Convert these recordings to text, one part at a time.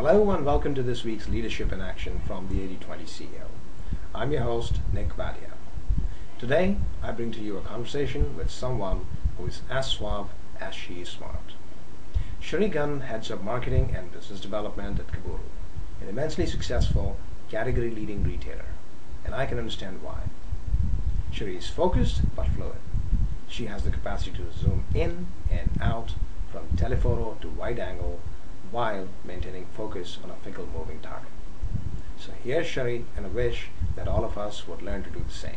Hello and welcome to this week's Leadership in Action from the 80/20 CEO. I'm your host, Nick Vadia. Today, I bring to you a conversation with someone who is as suave as she is smart. Shari Gunn heads up marketing and business development at Kaboodle, an immensely successful, category-leading retailer, and I can understand why. Shari is focused but fluid. She has the capacity to zoom in and out from telephoto to wide angle while maintaining focus on a fickle moving target. So here's Shari and a wish that all of us would learn to do the same.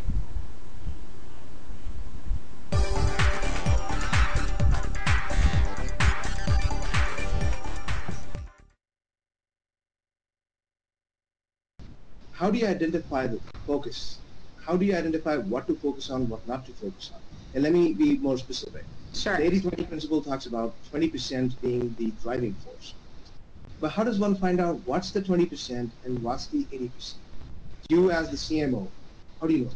How do you identify the focus? How do you identify what to focus on, what not to focus on? And let me be more specific. Sure. The 80/20 principle talks about 20% being the driving force. But how does one find out what's the 20% and what's the 80%? You as the CMO, how do you know?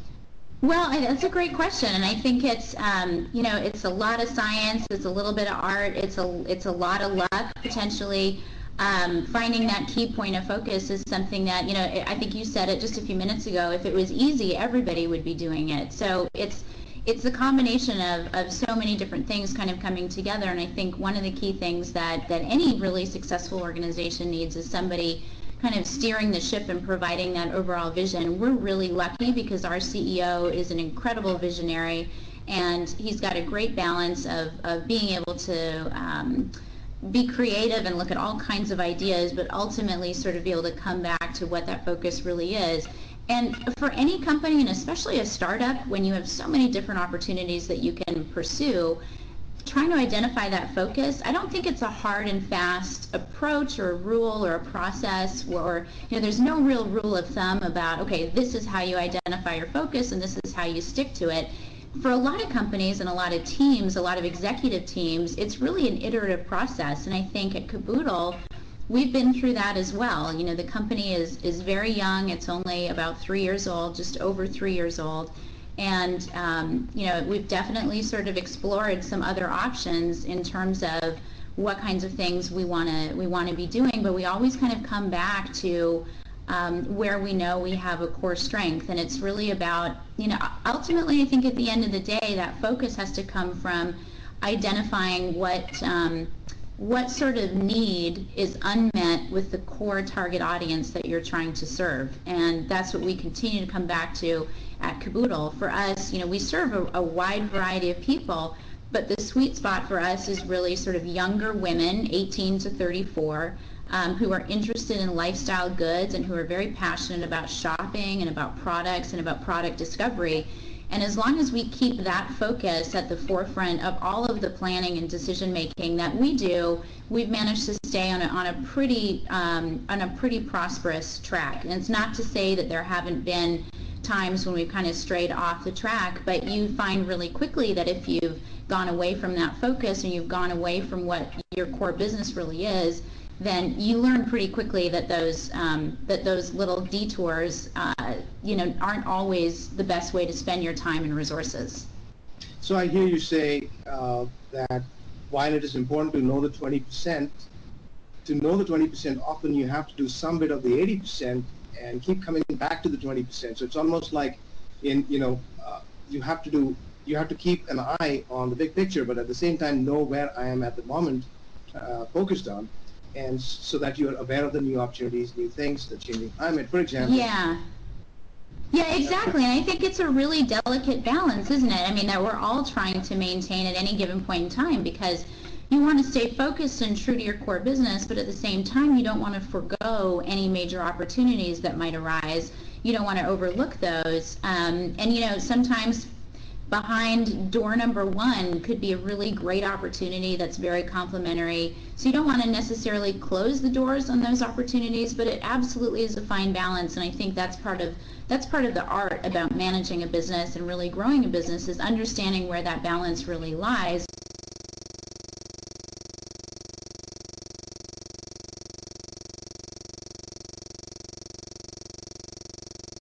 Well, that's a great question, and I think it's it's a lot of science, it's a little bit of art, it's a lot of luck potentially. Finding that key point of focus is something that I think you said it just a few minutes ago. If it was easy, everybody would be doing it. So it's a combination of so many different things kind of coming together, and I think one of the key things that any really successful organization needs is somebody kind of steering the ship and providing that overall vision. We're really lucky because our CEO is an incredible visionary, and he's got a great balance of being able to be creative and look at all kinds of ideas, but ultimately sort of be able to come back to what that focus really is. And for any company, and especially a startup, when you have so many different opportunities that you can pursue, trying to identify that focus, I don't think it's a hard and fast approach or a rule or a process, or there's no real rule of thumb about, okay, this is how you identify your focus and this is how you stick to it. For a lot of companies and a lot of teams, a lot of executive teams, it's really an iterative process, and I think at Kaboodle, we've been through that as well. The company is very young. It's only about 3 years old, just over 3 years old. And, we've definitely sort of explored some other options in terms of what kinds of things we want to be doing. But we always kind of come back to where we know we have a core strength. And it's really about, ultimately, I think at the end of the day, that focus has to come from identifying what sort of need is unmet with the core target audience that you're trying to serve. And that's what we continue to come back to at Kaboodle. For us, we serve a wide variety of people, but the sweet spot for us is really sort of younger women, 18 to 34, who are interested in lifestyle goods and who are very passionate about shopping and about products and about product discovery. And as long as we keep that focus at the forefront of all of the planning and decision making that we do, we've managed to stay on a pretty prosperous track. And it's not to say that there haven't been times when we've kind of strayed off the track, but you find really quickly that if you've gone away from that focus and you've gone away from what your core business really is, then you learn pretty quickly that those little detours, aren't always the best way to spend your time and resources. So I hear you say that while it is important to know the 20%, often you have to do some bit of the 80% and keep coming back to the 20%. So it's almost like you have to keep an eye on the big picture, but at the same time know where I am at the moment focused on. And so that you're aware of the new opportunities, new things, the changing climate, for example. Yeah, exactly. And I think it's a really delicate balance, isn't it? I mean, that we're all trying to maintain at any given point in time, because you want to stay focused and true to your core business, but at the same time, you don't want to forego any major opportunities that might arise. You don't want to overlook those. Sometimes behind door number one could be a really great opportunity that's very complementary. So you don't want to necessarily close the doors on those opportunities, but it absolutely is a fine balance. And I think that's part of the art about managing a business and really growing a business, is understanding where that balance really lies,